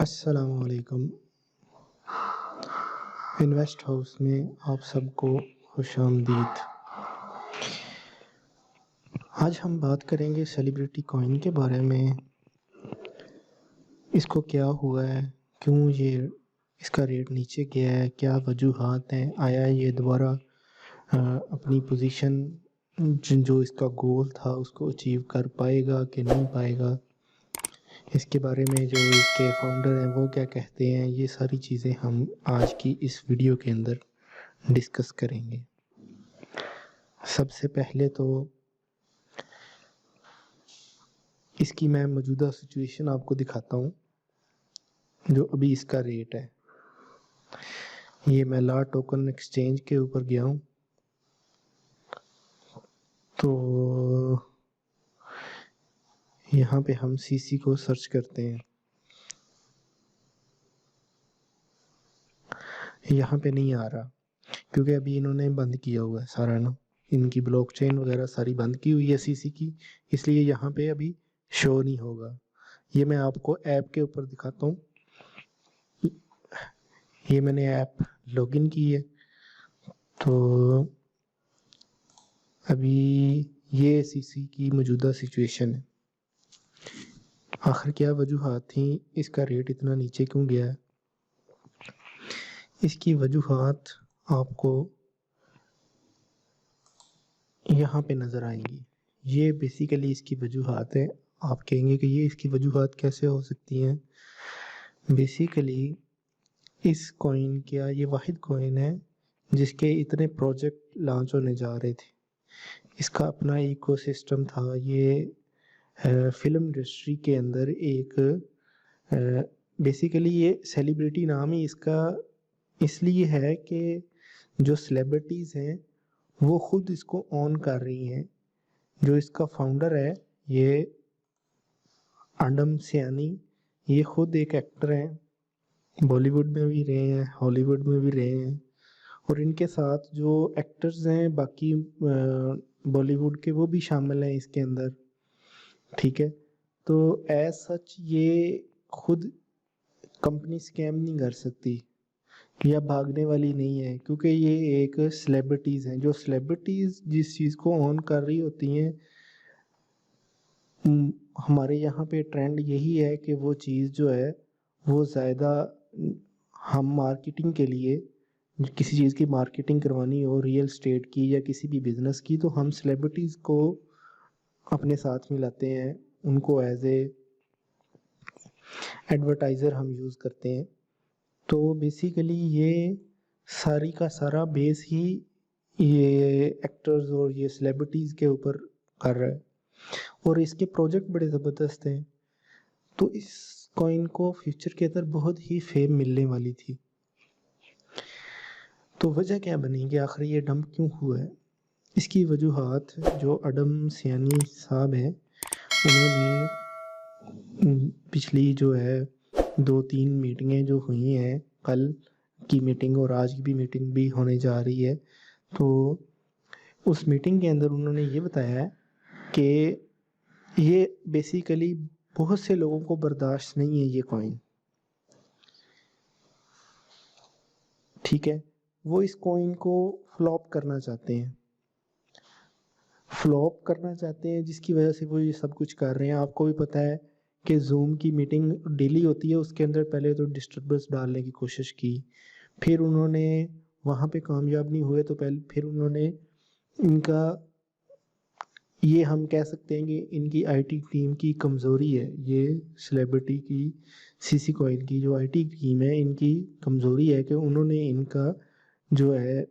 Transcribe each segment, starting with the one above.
अस्सलामुअलैकुम। Invest house में आप सबको खुशामदीद। आज हम बात करेंगे सेलिब्रिटी कॉइन के बारे में। इसको क्या हुआ है, क्यों ये इसका रेट नीचे गया है, क्या वजूहात हैं, आया ये दोबारा अपनी पोजीशन जो इसका गोल था उसको अचीव कर पाएगा कि नहीं पाएगा, इसके बारे में जो इसके फाउंडर हैं वो क्या कहते हैं, ये सारी चीज़ें हम आज की इस वीडियो के अंदर डिस्कस करेंगे। सबसे पहले तो इसकी मैं मौजूदा सिचुएशन आपको दिखाता हूँ, जो अभी इसका रेट है। ये मैं ला टोकन एक्सचेंज के ऊपर गया हूँ, तो यहाँ पे हम सीसी को सर्च करते हैं। यहाँ पे नहीं आ रहा क्योंकि अभी इन्होंने बंद किया हुआ है सारा ना, इनकी ब्लॉकचेन वगैरह सारी बंद की हुई है सीसी की, इसलिए यहाँ पे अभी शो नहीं होगा। ये मैं आपको ऐप के ऊपर दिखाता हूँ। ये मैंने ऐप लॉगिन की है, तो अभी ये सीसी की मौजूदा सिचुएशन है। आखिर क्या वजूहात थी, इसका रेट इतना नीचे क्यों गया है? इसकी वजूहात आपको यहाँ पे नज़र आएंगी। ये बेसिकली इसकी वजूहात है। आप कहेंगे कि ये इसकी वजूहात कैसे हो सकती हैं? बेसिकली इस कॉइन क्या ये वाहिद कॉइन है जिसके इतने प्रोजेक्ट लॉन्च होने जा रहे थे। इसका अपना इकोसिस्टम था। ये फिल्म इंडस्ट्री के अंदर एक बेसिकली ये सेलिब्रिटी नाम ही इसका इसलिए है कि जो सेलिब्रिटीज़ हैं वो खुद इसको ऑन कर रही हैं। जो इसका फाउंडर है ये आदम सियानी, ये खुद एक एक्टर हैं, बॉलीवुड में भी रहे हैं, हॉलीवुड में भी रहे हैं, और इनके साथ जो एक्टर्स हैं बाकी बॉलीवुड के वो भी शामिल हैं इसके अंदर। ठीक है, तो एज सच ये खुद कंपनी स्कैम नहीं कर सकती या भागने वाली नहीं है, क्योंकि ये एक सेलिब्रिटीज़ हैं। जो सेलिब्रिटीज़ जिस चीज़ को ऑन कर रही होती हैं, हमारे यहाँ पे ट्रेंड यही है कि वो चीज़ जो है वो ज़्यादा हम मार्केटिंग के लिए किसी चीज़ की मार्केटिंग करवानी हो, रियल स्टेट की या किसी भी बिज़नेस की, तो हम सेलिब्रिटीज़ को अपने साथ मिलाते हैं, उनको एज ए एडवर्टाइज़र हम यूज़ करते हैं। तो बेसिकली ये सारी का सारा बेस ही ये एक्टर्स और ये सेलिब्रिटीज़ के ऊपर कर रहा है, और इसके प्रोजेक्ट बड़े ज़बरदस्त हैं। तो इस कॉइन को फ्यूचर के अंदर बहुत ही फेम मिलने वाली थी। तो वजह क्या बनेगी, आखिर ये डंप क्यों हुआ है? इसकी वजूहात जो आदम सियानी साहब हैं उन्होंने पिछली जो है 2-3 मीटिंगें जो हुई हैं, कल की मीटिंग और आज की भी मीटिंग भी होने जा रही है, तो उस मीटिंग के अंदर उन्होंने ये बताया है कि ये बेसिकली बहुत से लोगों को बर्दाश्त नहीं है ये कॉइन। ठीक है, वो इस कॉइन को फ्लॉप करना चाहते हैं, जिसकी वजह से वो ये सब कुछ कर रहे हैं। आपको भी पता है कि जूम की मीटिंग डेली होती है, उसके अंदर पहले तो डिस्टर्बेंस डालने की कोशिश की, फिर उन्होंने वहाँ पे कामयाब नहीं हुए, तो फिर उन्होंने इनका ये हम कह सकते हैं कि इनकी आईटी टीम की कमज़ोरी है। ये सेलिब्रिटी की सीसी कॉइन की जो आईटी टीम है, इनकी कमज़ोरी है कि उन्होंने इनका जो है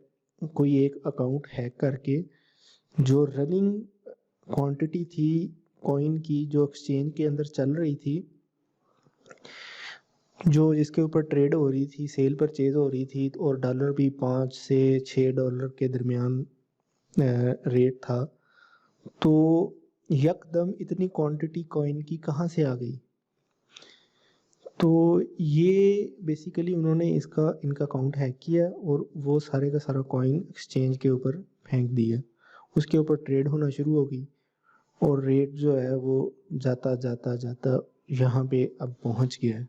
कोई एक अकाउंट हैक करके जो रनिंग क्वांटिटी थी कॉइन की जो एक्सचेंज के अंदर चल रही थी, जो जिसके ऊपर ट्रेड हो रही थी, सेल परचेज हो रही थी, और डॉलर भी $5 से $6 के दरमियान रेट था, तो यकदम इतनी क्वांटिटी कॉइन की कहाँ से आ गई? तो ये बेसिकली उन्होंने इनका अकाउंट हैक किया और वो सारे का सारा कॉइन एक्सचेंज के ऊपर फेंक दिया, उसके ऊपर ट्रेड होना शुरू होगी और रेट जो है वो जाता जाता जाता यहाँ पे अब पहुँच गया है।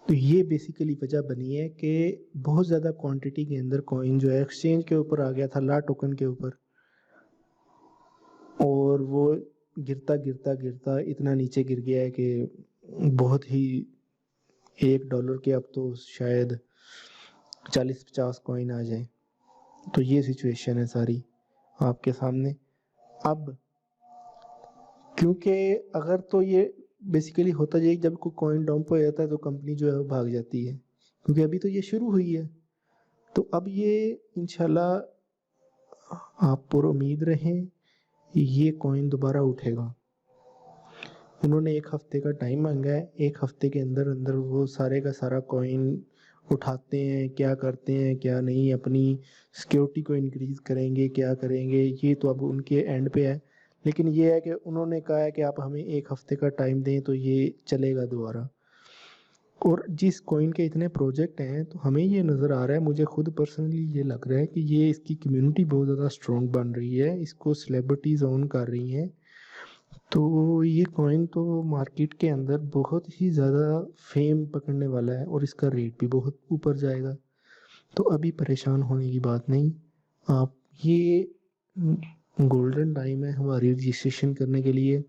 तो ये बेसिकली वजह बनी है कि बहुत ज़्यादा क्वांटिटी के अंदर कॉइन जो है एक्सचेंज के ऊपर आ गया था, ला टोकन के ऊपर, और वो गिरता गिरता गिरता इतना नीचे गिर गया है कि बहुत ही $1 के अब तो शायद 40-50 कॉइन आ जाए। तो ये सिचुएशन है सारी आपके सामने। अब क्योंकि अगर तो ये बेसिकली होता है जब कोई कॉइन डंप हो जाता है तो कंपनी जो है वो भाग जाती है, क्योंकि अभी तो ये शुरू हुई है। तो अब ये इंशाल्लाह आप पर उम्मीद रहें ये कॉइन दोबारा उठेगा। उन्होंने 1 हफ्ते का टाइम मांगा है, 1 हफ्ते के अंदर अंदर वो सारे का सारा कॉइन उठाते हैं, क्या करते हैं क्या नहीं, अपनी सिक्योरिटी को इंक्रीज करेंगे क्या करेंगे, ये तो अब उनके एंड पे है। लेकिन ये है कि उन्होंने कहा है कि आप हमें 1 हफ्ते का टाइम दें तो ये चलेगा दोबारा। और जिस कॉइन के इतने प्रोजेक्ट हैं तो हमें ये नज़र आ रहा है, मुझे खुद पर्सनली ये लग रहा है कि ये इसकी कम्युनिटी बहुत ज़्यादा स्ट्रॉन्ग बन रही है, इसको सेलिब्रिटीज़ ओन कर रही हैं। तो ये कॉइन तो मार्केट के अंदर बहुत ही ज़्यादा फेम पकड़ने वाला है और इसका रेट भी बहुत ऊपर जाएगा। तो अभी परेशान होने की बात नहीं। आप ये गोल्डन टाइम है हमारी रजिस्ट्रेशन करने के लिए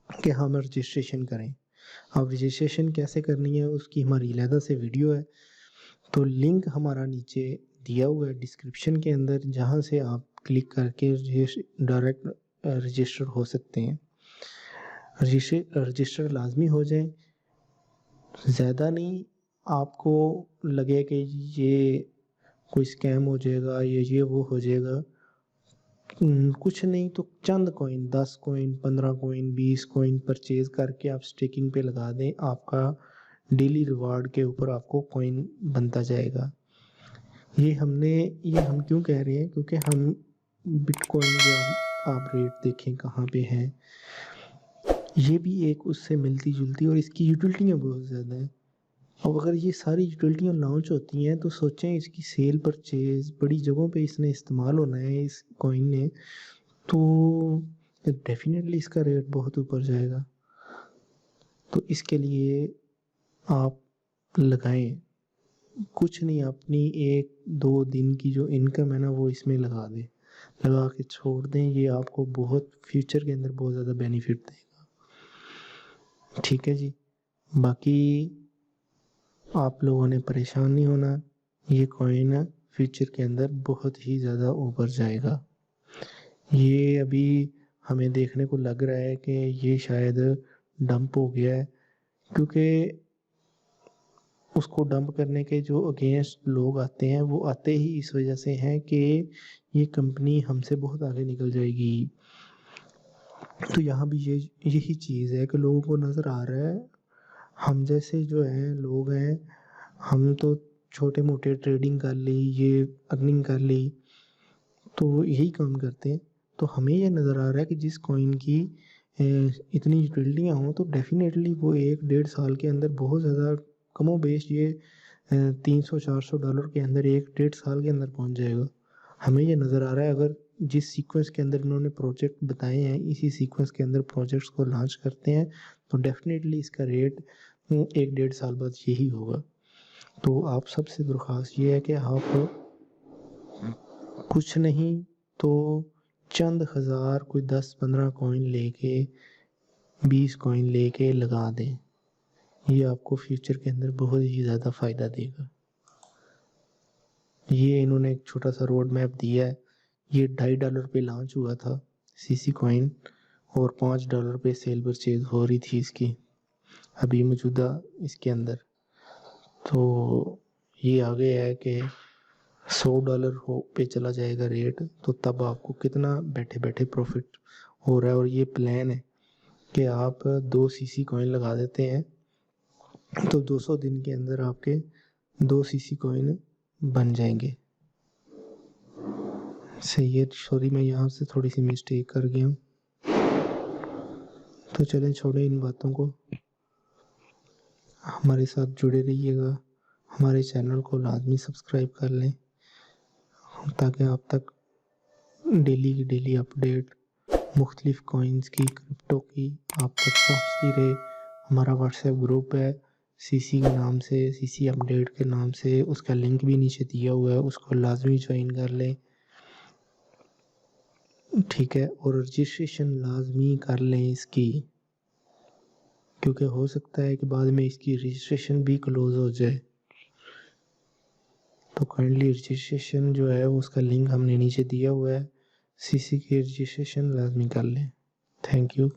कि हम रजिस्ट्रेशन करें। अब रजिस्ट्रेशन कैसे करनी है उसकी हमारी अलहदा से वीडियो है, तो लिंक हमारा नीचे दिया हुआ है डिस्क्रिप्शन के अंदर, जहाँ से आप क्लिक करके डायरेक्ट रजिस्टर हो सकते हैं। रजिस्टर लाजमी हो जाए, ज़्यादा नहीं आपको लगे कि ये कोई स्कैम हो जाएगा ये वो हो जाएगा, कुछ नहीं तो चंद coin 10 coin 15 coin 20 coin purchase करके आप स्टेकिंग पे लगा दें, आपका डेली रिवार्ड के ऊपर आपको कॉइन बनता जाएगा। ये हम क्यों कह रहे हैं, क्योंकि हम बिटकॉइन के आप रेट देखें कहाँ पे हैं, ये भी एक उससे मिलती जुलती और इसकी यूटिलिटियाँ बहुत ज़्यादा हैं। अब अगर ये सारी यूटिलिटियाँ लॉन्च होती हैं तो सोचें इसकी सेल परचेज बड़ी जगहों पे इसने इस्तेमाल होना है इस कॉइन ने, तो डेफिनेटली इसका रेट बहुत ऊपर जाएगा। तो इसके लिए आप लगाएं, कुछ नहीं अपनी 1-2 दिन की जो इनकम है ना वो इसमें लगा दें, लगा के छोड़ दें, ये आपको बहुत फ्यूचर के अंदर बहुत ज़्यादा बेनिफिट देगा। ठीक है जी, बाकी आप लोगों ने परेशान नहीं होना, ये कॉइन फ्यूचर के अंदर बहुत ही ज़्यादा ऊपर जाएगा। ये अभी हमें देखने को लग रहा है कि ये शायद डंप हो गया है, क्योंकि उसको डंप करने के जो अगेंस्ट लोग आते हैं वो आते ही इस वजह से हैं कि ये कंपनी हमसे बहुत आगे निकल जाएगी। तो यहाँ भी यही चीज़ है कि लोगों को नज़र आ रहा है हम जैसे जो हैं लोग हैं, हम तो छोटे मोटे ट्रेडिंग कर ली, ये अर्निंग कर ली, तो यही काम करते हैं। तो हमें ये नज़र आ रहा है कि जिस कॉइन की इतनी यूटिलिटियाँ हों तो डेफिनेटली वो 1-1.5 साल के अंदर बहुत ज़्यादा कमोबेश ये $300-400 के अंदर 1-1.5 साल के अंदर पहुंच जाएगा। हमें ये नज़र आ रहा है अगर जिस सीक्वेंस के अंदर इन्होंने प्रोजेक्ट बताए हैं इसी सीक्वेंस के अंदर प्रोजेक्ट्स को लॉन्च करते हैं तो डेफिनेटली इसका रेट 1-1.5 साल बाद यही होगा। तो आप सबसे दरख्वास्त ये है कि आप कुछ नहीं तो चंद हज़ार, कोई 10-15 कॉइन लेके 20 कॉइन लेके लगा दें, ये आपको फ्यूचर के अंदर बहुत ही ज़्यादा फ़ायदा देगा। ये इन्होंने एक छोटा सा रोड मैप दिया है, ये $2.5 पे लॉन्च हुआ था सीसी कॉइन और $5 पे सेल परचेज हो रही थी इसकी अभी मौजूदा इसके अंदर। तो ये आ गया है कि $100 हो पे चला जाएगा रेट, तो तब आपको कितना बैठे बैठे प्रॉफिट हो रहा है। और ये प्लान है कि आप 2 सीसी कॉइन लगा देते हैं तो 200 दिन के अंदर आपके 2 सीसी कॉइन बन जाएंगे। सही है, सॉरी मैं यहाँ से थोड़ी सी मिस्टेक कर गया हूँ। तो चलें छोड़ें इन बातों को, हमारे साथ जुड़े रहिएगा, हमारे चैनल को लाजमी सब्सक्राइब कर लें ताकि आप तक डेली की डेली अपडेट मुख्तलिफ कॉइन्स की, क्रिप्टो की आप तक पहुँचती रहे। हमारा व्हाट्सएप ग्रुप है सीसी के नाम से, सीसी अपडेट के नाम से, उसका लिंक भी नीचे दिया हुआ है, उसको लाजमी ज्वाइन कर लें, ठीक है। और रजिस्ट्रेशन लाजमी कर लें इसकी, क्योंकि हो सकता है कि बाद में इसकी रजिस्ट्रेशन भी क्लोज हो जाए। तो काइंडली रजिस्ट्रेशन जो है उसका लिंक हमने नीचे दिया हुआ है, सीसी की रजिस्ट्रेशन लाजमी कर लें। Thank you.